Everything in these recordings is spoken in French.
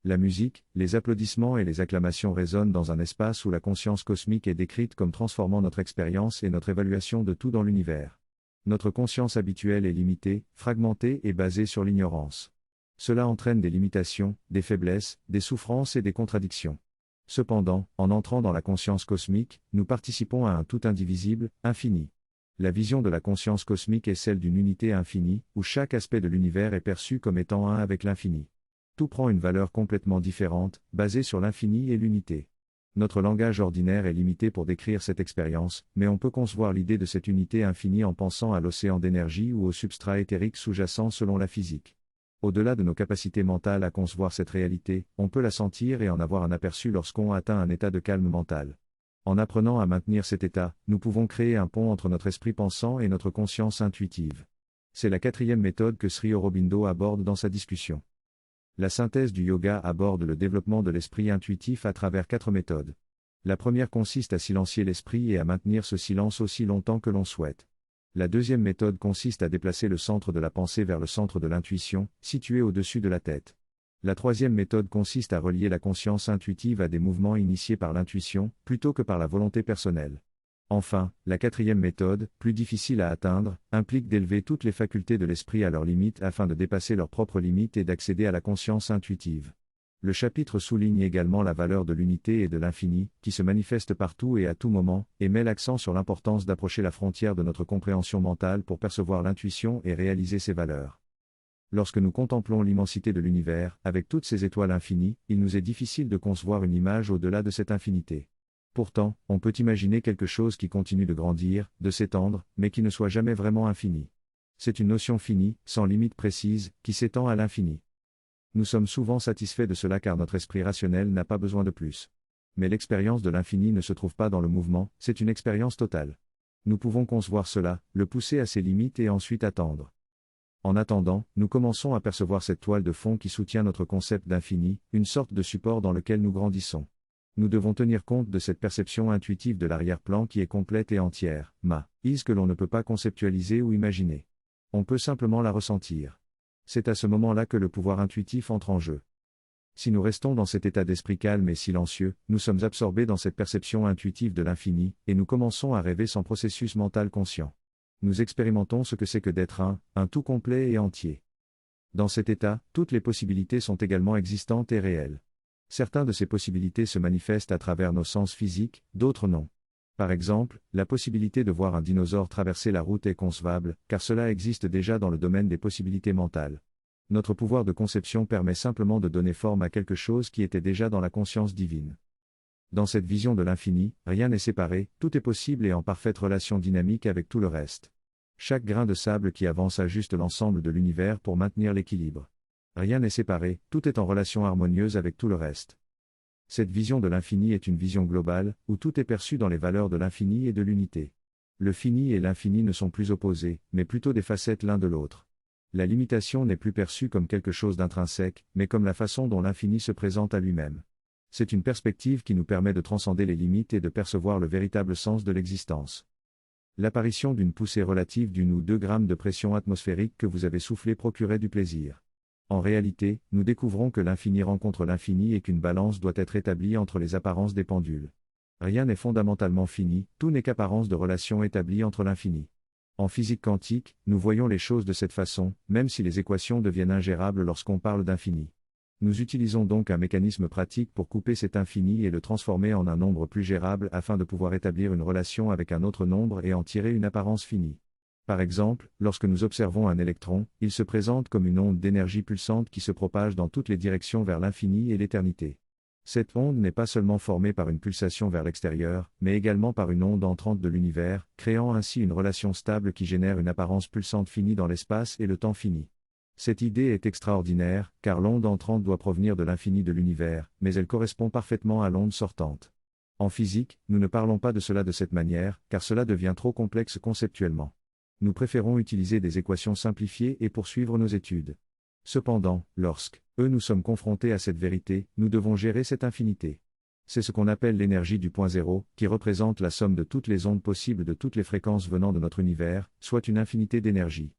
La musique, les applaudissements et les acclamations résonnent dans un espace où la conscience cosmique est décrite comme transformant notre expérience et notre évaluation de tout dans l'univers. Notre conscience habituelle est limitée, fragmentée et basée sur l'ignorance. Cela entraîne des limitations, des faiblesses, des souffrances et des contradictions. Cependant, en entrant dans la conscience cosmique, nous participons à un tout indivisible, infini. La vision de la conscience cosmique est celle d'une unité infinie, où chaque aspect de l'univers est perçu comme étant un avec l'infini. Tout prend une valeur complètement différente, basée sur l'infini et l'unité. Notre langage ordinaire est limité pour décrire cette expérience, mais on peut concevoir l'idée de cette unité infinie en pensant à l'océan d'énergie ou au substrat éthérique sous-jacent selon la physique. Au-delà de nos capacités mentales à concevoir cette réalité, on peut la sentir et en avoir un aperçu lorsqu'on atteint un état de calme mental. En apprenant à maintenir cet état, nous pouvons créer un pont entre notre esprit pensant et notre conscience intuitive. C'est la 4e méthode que Sri Aurobindo aborde dans sa discussion. La synthèse du yoga aborde le développement de l'esprit intuitif à travers 4 méthodes. La première consiste à silencier l'esprit et à maintenir ce silence aussi longtemps que l'on souhaite. La deuxième méthode consiste à déplacer le centre de la pensée vers le centre de l'intuition, situé au-dessus de la tête. La troisième méthode consiste à relier la conscience intuitive à des mouvements initiés par l'intuition, plutôt que par la volonté personnelle. Enfin, la 4e méthode, plus difficile à atteindre, implique d'élever toutes les facultés de l'esprit à leurs limites afin de dépasser leurs propres limites et d'accéder à la conscience intuitive. Le chapitre souligne également la valeur de l'unité et de l'infini, qui se manifeste partout et à tout moment, et met l'accent sur l'importance d'approcher la frontière de notre compréhension mentale pour percevoir l'intuition et réaliser ses valeurs. Lorsque nous contemplons l'immensité de l'univers, avec toutes ces étoiles infinies, il nous est difficile de concevoir une image au-delà de cette infinité. Pourtant, on peut imaginer quelque chose qui continue de grandir, de s'étendre, mais qui ne soit jamais vraiment infini. C'est une notion finie, sans limite précise, qui s'étend à l'infini. Nous sommes souvent satisfaits de cela car notre esprit rationnel n'a pas besoin de plus. Mais l'expérience de l'infini ne se trouve pas dans le mouvement, c'est une expérience totale. Nous pouvons concevoir cela, le pousser à ses limites et ensuite attendre. En attendant, nous commençons à percevoir cette toile de fond qui soutient notre concept d'infini, une sorte de support dans lequel nous grandissons. Nous devons tenir compte de cette perception intuitive de l'arrière-plan qui est complète et entière, que l'on ne peut pas conceptualiser ou imaginer. On peut simplement la ressentir. C'est à ce moment-là que le pouvoir intuitif entre en jeu. Si nous restons dans cet état d'esprit calme et silencieux, nous sommes absorbés dans cette perception intuitive de l'infini, et nous commençons à rêver sans processus mental conscient. Nous expérimentons ce que c'est que d'être un tout complet et entier. Dans cet état, toutes les possibilités sont également existantes et réelles. Certaines de ces possibilités se manifestent à travers nos sens physiques, d'autres non. Par exemple, la possibilité de voir un dinosaure traverser la route est concevable, car cela existe déjà dans le domaine des possibilités mentales. Notre pouvoir de conception permet simplement de donner forme à quelque chose qui était déjà dans la conscience divine. Dans cette vision de l'infini, rien n'est séparé, tout est possible et en parfaite relation dynamique avec tout le reste. Chaque grain de sable qui avance ajuste l'ensemble de l'univers pour maintenir l'équilibre. Rien n'est séparé, tout est en relation harmonieuse avec tout le reste. Cette vision de l'infini est une vision globale, où tout est perçu dans les valeurs de l'infini et de l'unité. Le fini et l'infini ne sont plus opposés, mais plutôt des facettes l'un de l'autre. La limitation n'est plus perçue comme quelque chose d'intrinsèque, mais comme la façon dont l'infini se présente à lui-même. C'est une perspective qui nous permet de transcender les limites et de percevoir le véritable sens de l'existence. L'apparition d'une poussée relative d'1 ou 2 grammes de pression atmosphérique que vous avez soufflé procurait du plaisir. En réalité, nous découvrons que l'infini rencontre l'infini et qu'une balance doit être établie entre les apparences des pendules. Rien n'est fondamentalement fini, tout n'est qu'apparence de relation établie entre l'infini. En physique quantique, nous voyons les choses de cette façon, même si les équations deviennent ingérables lorsqu'on parle d'infini. Nous utilisons donc un mécanisme pratique pour couper cet infini et le transformer en un nombre plus gérable afin de pouvoir établir une relation avec un autre nombre et en tirer une apparence finie. Par exemple, lorsque nous observons un électron, il se présente comme une onde d'énergie pulsante qui se propage dans toutes les directions vers l'infini et l'éternité. Cette onde n'est pas seulement formée par une pulsation vers l'extérieur, mais également par une onde entrante de l'univers, créant ainsi une relation stable qui génère une apparence pulsante finie dans l'espace et le temps fini. Cette idée est extraordinaire, car l'onde entrante doit provenir de l'infini de l'univers, mais elle correspond parfaitement à l'onde sortante. En physique, nous ne parlons pas de cela de cette manière, car cela devient trop complexe conceptuellement. Nous préférons utiliser des équations simplifiées et poursuivre nos études. Cependant, lorsque nous sommes confrontés à cette vérité, nous devons gérer cette infinité. C'est ce qu'on appelle l'énergie du point zéro, qui représente la somme de toutes les ondes possibles de toutes les fréquences venant de notre univers, soit une infinité d'énergie.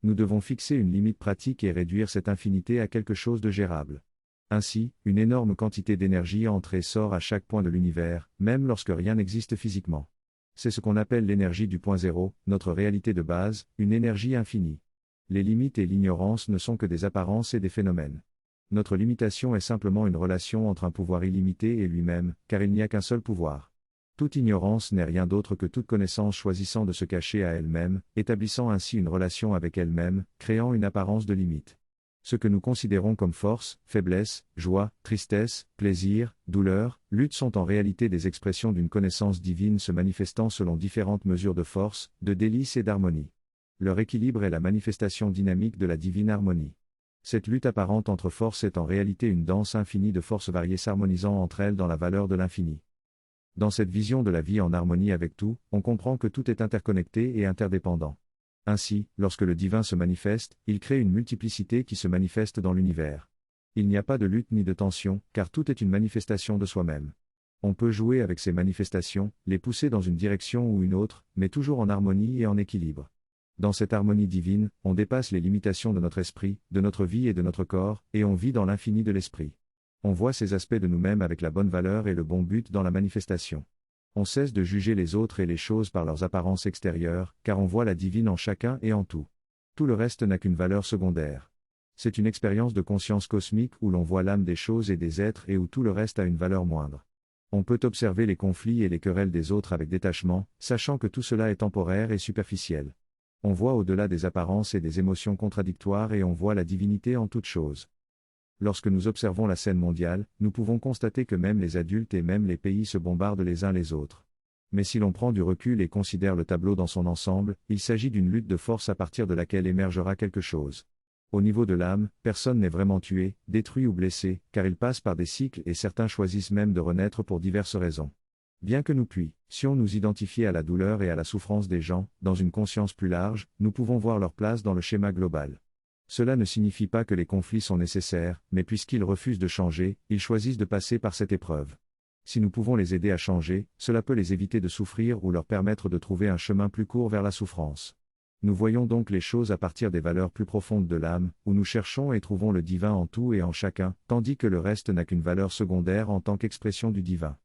Nous devons fixer une limite pratique et réduire cette infinité à quelque chose de gérable. Ainsi, une énorme quantité d'énergie entre et sort à chaque point de l'univers, même lorsque rien n'existe physiquement. C'est ce qu'on appelle l'énergie du point zéro, notre réalité de base, une énergie infinie. Les limites et l'ignorance ne sont que des apparences et des phénomènes. Notre limitation est simplement une relation entre un pouvoir illimité et lui-même, car il n'y a qu'un seul pouvoir. Toute ignorance n'est rien d'autre que toute connaissance choisissant de se cacher à elle-même, établissant ainsi une relation avec elle-même, créant une apparence de limite. Ce que nous considérons comme force, faiblesse, joie, tristesse, plaisir, douleur, lutte sont en réalité des expressions d'une connaissance divine se manifestant selon différentes mesures de force, de délice et d'harmonie. Leur équilibre est la manifestation dynamique de la divine harmonie. Cette lutte apparente entre forces est en réalité une danse infinie de forces variées s'harmonisant entre elles dans la valeur de l'infini. Dans cette vision de la vie en harmonie avec tout, on comprend que tout est interconnecté et interdépendant. Ainsi, lorsque le divin se manifeste, il crée une multiplicité qui se manifeste dans l'univers. Il n'y a pas de lutte ni de tension, car tout est une manifestation de soi-même. On peut jouer avec ces manifestations, les pousser dans une direction ou une autre, mais toujours en harmonie et en équilibre. Dans cette harmonie divine, on dépasse les limitations de notre esprit, de notre vie et de notre corps, et on vit dans l'infini de l'esprit. On voit ces aspects de nous-mêmes avec la bonne valeur et le bon but dans la manifestation. On cesse de juger les autres et les choses par leurs apparences extérieures, car on voit la divine en chacun et en tout. Tout le reste n'a qu'une valeur secondaire. C'est une expérience de conscience cosmique où l'on voit l'âme des choses et des êtres et où tout le reste a une valeur moindre. On peut observer les conflits et les querelles des autres avec détachement, sachant que tout cela est temporaire et superficiel. On voit au-delà des apparences et des émotions contradictoires et on voit la divinité en toutes choses. Lorsque nous observons la scène mondiale, nous pouvons constater que même les adultes et même les pays se bombardent les uns les autres. Mais si l'on prend du recul et considère le tableau dans son ensemble, il s'agit d'une lutte de force à partir de laquelle émergera quelque chose. Au niveau de l'âme, personne n'est vraiment tué, détruit ou blessé, car il passe par des cycles et certains choisissent même de renaître pour diverses raisons. Bien que nous puissions nous identifier à la douleur et à la souffrance des gens, dans une conscience plus large, nous pouvons voir leur place dans le schéma global. Cela ne signifie pas que les conflits sont nécessaires, mais puisqu'ils refusent de changer, ils choisissent de passer par cette épreuve. Si nous pouvons les aider à changer, cela peut les éviter de souffrir ou leur permettre de trouver un chemin plus court vers la souffrance. Nous voyons donc les choses à partir des valeurs plus profondes de l'âme, où nous cherchons et trouvons le divin en tout et en chacun, tandis que le reste n'a qu'une valeur secondaire en tant qu'expression du divin.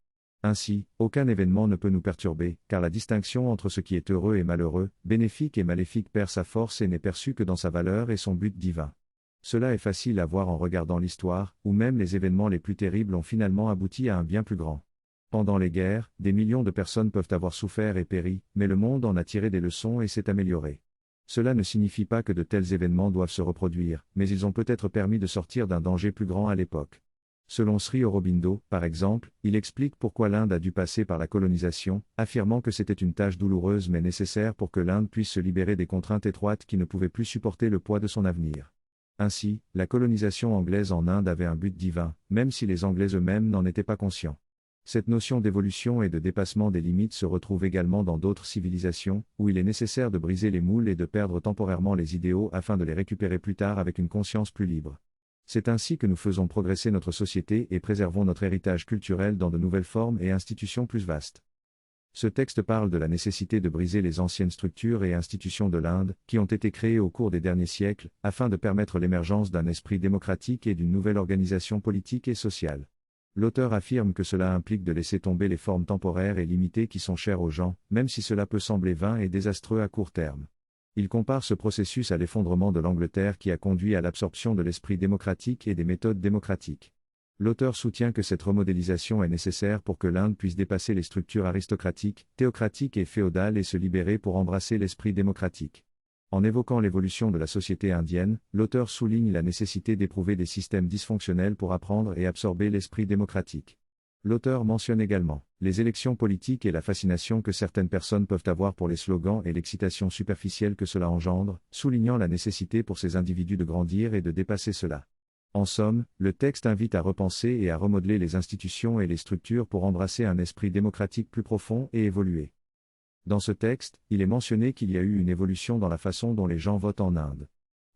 Ainsi, aucun événement ne peut nous perturber, car la distinction entre ce qui est heureux et malheureux, bénéfique et maléfique perd sa force et n'est perçue que dans sa valeur et son but divin. Cela est facile à voir en regardant l'histoire, où même les événements les plus terribles ont finalement abouti à un bien plus grand. Pendant les guerres, des millions de personnes peuvent avoir souffert et péri, mais le monde en a tiré des leçons et s'est amélioré. Cela ne signifie pas que de tels événements doivent se reproduire, mais ils ont peut-être permis de sortir d'un danger plus grand à l'époque. Selon Sri Aurobindo, par exemple, il explique pourquoi l'Inde a dû passer par la colonisation, affirmant que c'était une tâche douloureuse mais nécessaire pour que l'Inde puisse se libérer des contraintes étroites qui ne pouvaient plus supporter le poids de son avenir. Ainsi, la colonisation anglaise en Inde avait un but divin, même si les Anglais eux-mêmes n'en étaient pas conscients. Cette notion d'évolution et de dépassement des limites se retrouve également dans d'autres civilisations, où il est nécessaire de briser les moules et de perdre temporairement les idéaux afin de les récupérer plus tard avec une conscience plus libre. C'est ainsi que nous faisons progresser notre société et préservons notre héritage culturel dans de nouvelles formes et institutions plus vastes. Ce texte parle de la nécessité de briser les anciennes structures et institutions de l'Inde, qui ont été créées au cours des derniers siècles, afin de permettre l'émergence d'un esprit démocratique et d'une nouvelle organisation politique et sociale. L'auteur affirme que cela implique de laisser tomber les formes temporaires et limitées qui sont chères aux gens, même si cela peut sembler vain et désastreux à court terme. Il compare ce processus à l'effondrement de l'Angleterre qui a conduit à l'absorption de l'esprit démocratique et des méthodes démocratiques. L'auteur soutient que cette remodélisation est nécessaire pour que l'Inde puisse dépasser les structures aristocratiques, théocratiques et féodales et se libérer pour embrasser l'esprit démocratique. En évoquant l'évolution de la société indienne, l'auteur souligne la nécessité d'éprouver des systèmes dysfonctionnels pour apprendre et absorber l'esprit démocratique. L'auteur mentionne également les élections politiques et la fascination que certaines personnes peuvent avoir pour les slogans et l'excitation superficielle que cela engendre, soulignant la nécessité pour ces individus de grandir et de dépasser cela. En somme, le texte invite à repenser et à remodeler les institutions et les structures pour embrasser un esprit démocratique plus profond et évoluer. Dans ce texte, il est mentionné qu'il y a eu une évolution dans la façon dont les gens votent en Inde.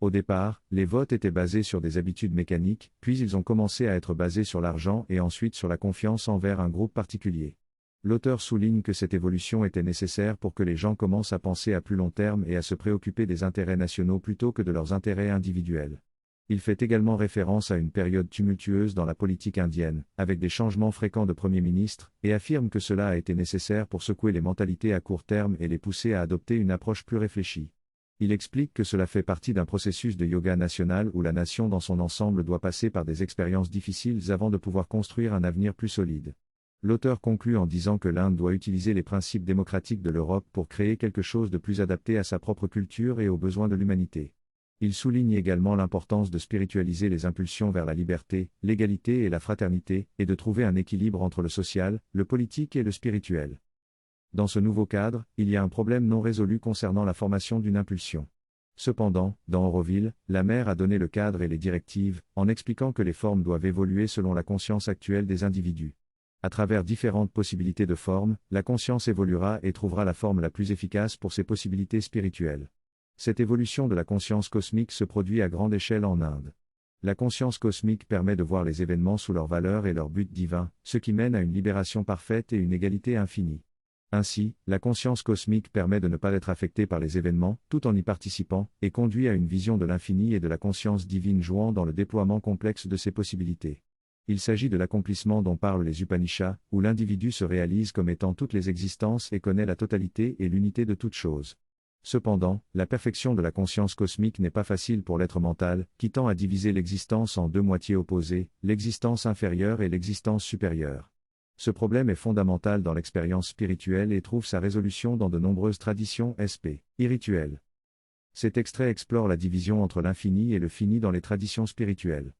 Au départ, les votes étaient basés sur des habitudes mécaniques, puis ils ont commencé à être basés sur l'argent et ensuite sur la confiance envers un groupe particulier. L'auteur souligne que cette évolution était nécessaire pour que les gens commencent à penser à plus long terme et à se préoccuper des intérêts nationaux plutôt que de leurs intérêts individuels. Il fait également référence à une période tumultueuse dans la politique indienne, avec des changements fréquents de Premier ministre, et affirme que cela a été nécessaire pour secouer les mentalités à court terme et les pousser à adopter une approche plus réfléchie. Il explique que cela fait partie d'un processus de yoga national où la nation dans son ensemble doit passer par des expériences difficiles avant de pouvoir construire un avenir plus solide. L'auteur conclut en disant que l'Inde doit utiliser les principes démocratiques de l'Europe pour créer quelque chose de plus adapté à sa propre culture et aux besoins de l'humanité. Il souligne également l'importance de spiritualiser les impulsions vers la liberté, l'égalité et la fraternité, et de trouver un équilibre entre le social, le politique et le spirituel. Dans ce nouveau cadre, il y a un problème non résolu concernant la formation d'une impulsion. Cependant, dans Auroville, la mère a donné le cadre et les directives, en expliquant que les formes doivent évoluer selon la conscience actuelle des individus. À travers différentes possibilités de formes, la conscience évoluera et trouvera la forme la plus efficace pour ses possibilités spirituelles. Cette évolution de la conscience cosmique se produit à grande échelle en Inde. La conscience cosmique permet de voir les événements sous leur valeur et leur but divin, ce qui mène à une libération parfaite et une égalité infinie. Ainsi, la conscience cosmique permet de ne pas être affectée par les événements, tout en y participant, et conduit à une vision de l'infini et de la conscience divine jouant dans le déploiement complexe de ses possibilités. Il s'agit de l'accomplissement dont parlent les Upanishads, où l'individu se réalise comme étant toutes les existences et connaît la totalité et l'unité de toutes choses. Cependant, la perfection de la conscience cosmique n'est pas facile pour l'être mental, qui tend à diviser l'existence en deux moitiés opposées, l'existence inférieure et l'existence supérieure. Ce problème est fondamental dans l'expérience spirituelle et trouve sa résolution dans de nombreuses traditions spirituelles. Cet extrait explore la division entre l'infini et le fini dans les traditions spirituelles.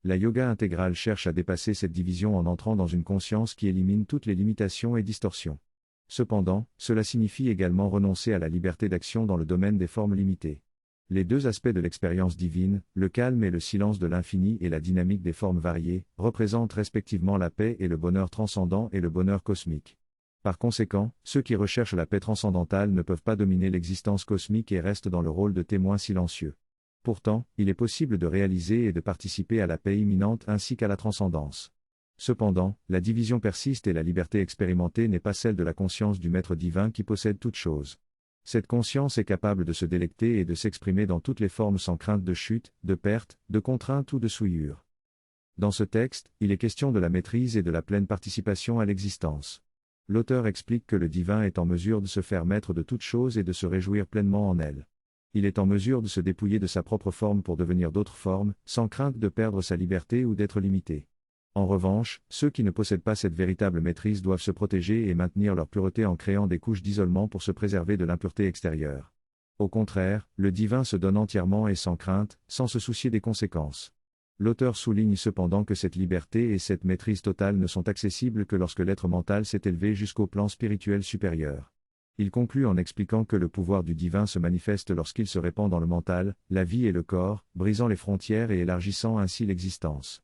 La yoga intégrale cherche à dépasser cette division en entrant dans une conscience qui élimine toutes les limitations et distorsions. Cependant, cela signifie également renoncer à la liberté d'action dans le domaine des formes limitées. Les deux aspects de l'expérience divine, le calme et le silence de l'infini et la dynamique des formes variées, représentent respectivement la paix et le bonheur transcendant et le bonheur cosmique. Par conséquent, ceux qui recherchent la paix transcendantale ne peuvent pas dominer l'existence cosmique et restent dans le rôle de témoins silencieux. Pourtant, il est possible de réaliser et de participer à la paix imminente ainsi qu'à la transcendance. Cependant, la division persiste et la liberté expérimentée n'est pas celle de la conscience du Maître divin qui possède toutes choses. Cette conscience est capable de se délecter et de s'exprimer dans toutes les formes sans crainte de chute, de perte, de contrainte ou de souillure. Dans ce texte, il est question de la maîtrise et de la pleine participation à l'existence. L'auteur explique que le divin est en mesure de se faire maître de toutes choses et de se réjouir pleinement en elles. Il est en mesure de se dépouiller de sa propre forme pour devenir d'autres formes, sans crainte de perdre sa liberté ou d'être limité. En revanche, ceux qui ne possèdent pas cette véritable maîtrise doivent se protéger et maintenir leur pureté en créant des couches d'isolement pour se préserver de l'impureté extérieure. Au contraire, le divin se donne entièrement et sans crainte, sans se soucier des conséquences. L'auteur souligne cependant que cette liberté et cette maîtrise totale ne sont accessibles que lorsque l'être mental s'est élevé jusqu'au plan spirituel supérieur. Il conclut en expliquant que le pouvoir du divin se manifeste lorsqu'il se répand dans le mental, la vie et le corps, brisant les frontières et élargissant ainsi l'existence.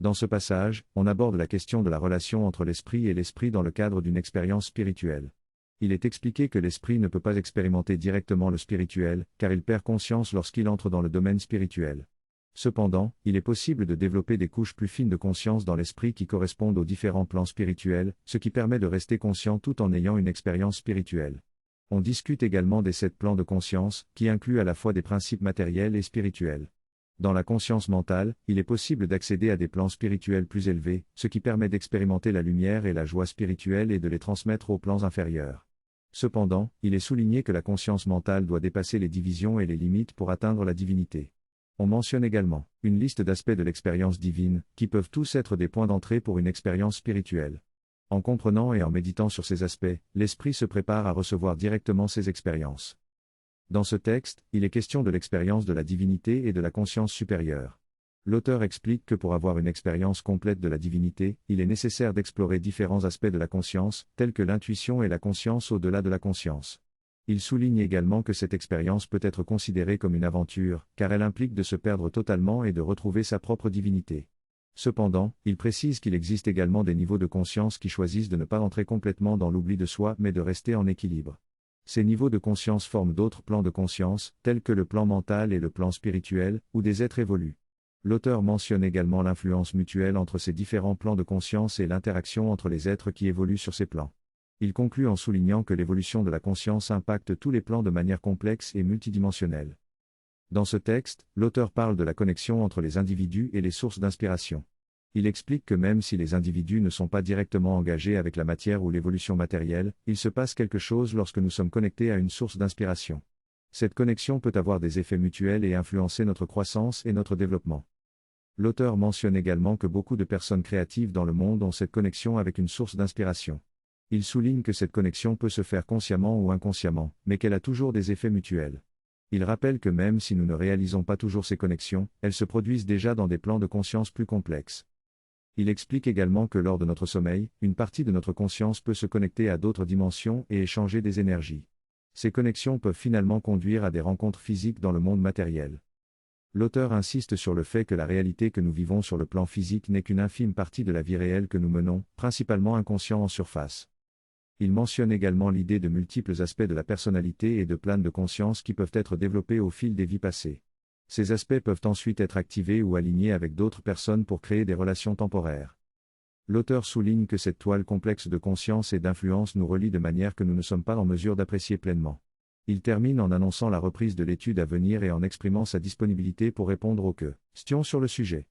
Dans ce passage, on aborde la question de la relation entre l'esprit et l'esprit dans le cadre d'une expérience spirituelle. Il est expliqué que l'esprit ne peut pas expérimenter directement le spirituel, car il perd conscience lorsqu'il entre dans le domaine spirituel. Cependant, il est possible de développer des couches plus fines de conscience dans l'esprit qui correspondent aux différents plans spirituels, ce qui permet de rester conscient tout en ayant une expérience spirituelle. On discute également des 7 plans de conscience, qui incluent à la fois des principes matériels et spirituels. Dans la conscience mentale, il est possible d'accéder à des plans spirituels plus élevés, ce qui permet d'expérimenter la lumière et la joie spirituelle et de les transmettre aux plans inférieurs. Cependant, il est souligné que la conscience mentale doit dépasser les divisions et les limites pour atteindre la divinité. On mentionne également une liste d'aspects de l'expérience divine, qui peuvent tous être des points d'entrée pour une expérience spirituelle. En comprenant et en méditant sur ces aspects, l'esprit se prépare à recevoir directement ces expériences. Dans ce texte, il est question de l'expérience de la divinité et de la conscience supérieure. L'auteur explique que pour avoir une expérience complète de la divinité, il est nécessaire d'explorer différents aspects de la conscience, tels que l'intuition et la conscience au-delà de la conscience. Il souligne également que cette expérience peut être considérée comme une aventure, car elle implique de se perdre totalement et de retrouver sa propre divinité. Cependant, il précise qu'il existe également des niveaux de conscience qui choisissent de ne pas entrer complètement dans l'oubli de soi mais de rester en équilibre. Ces niveaux de conscience forment d'autres plans de conscience, tels que le plan mental et le plan spirituel, où des êtres évoluent. L'auteur mentionne également l'influence mutuelle entre ces différents plans de conscience et l'interaction entre les êtres qui évoluent sur ces plans. Il conclut en soulignant que l'évolution de la conscience impacte tous les plans de manière complexe et multidimensionnelle. Dans ce texte, l'auteur parle de la connexion entre les individus et les sources d'inspiration. Il explique que même si les individus ne sont pas directement engagés avec la matière ou l'évolution matérielle, il se passe quelque chose lorsque nous sommes connectés à une source d'inspiration. Cette connexion peut avoir des effets mutuels et influencer notre croissance et notre développement. L'auteur mentionne également que beaucoup de personnes créatives dans le monde ont cette connexion avec une source d'inspiration. Il souligne que cette connexion peut se faire consciemment ou inconsciemment, mais qu'elle a toujours des effets mutuels. Il rappelle que même si nous ne réalisons pas toujours ces connexions, elles se produisent déjà dans des plans de conscience plus complexes. Il explique également que lors de notre sommeil, une partie de notre conscience peut se connecter à d'autres dimensions et échanger des énergies. Ces connexions peuvent finalement conduire à des rencontres physiques dans le monde matériel. L'auteur insiste sur le fait que la réalité que nous vivons sur le plan physique n'est qu'une infime partie de la vie réelle que nous menons, principalement inconscient en surface. Il mentionne également l'idée de multiples aspects de la personnalité et de planes de conscience qui peuvent être développés au fil des vies passées. Ces aspects peuvent ensuite être activés ou alignés avec d'autres personnes pour créer des relations temporaires. L'auteur souligne que cette toile complexe de conscience et d'influence nous relie de manière que nous ne sommes pas en mesure d'apprécier pleinement. Il termine en annonçant la reprise de l'étude à venir et en exprimant sa disponibilité pour répondre aux questions sur le sujet.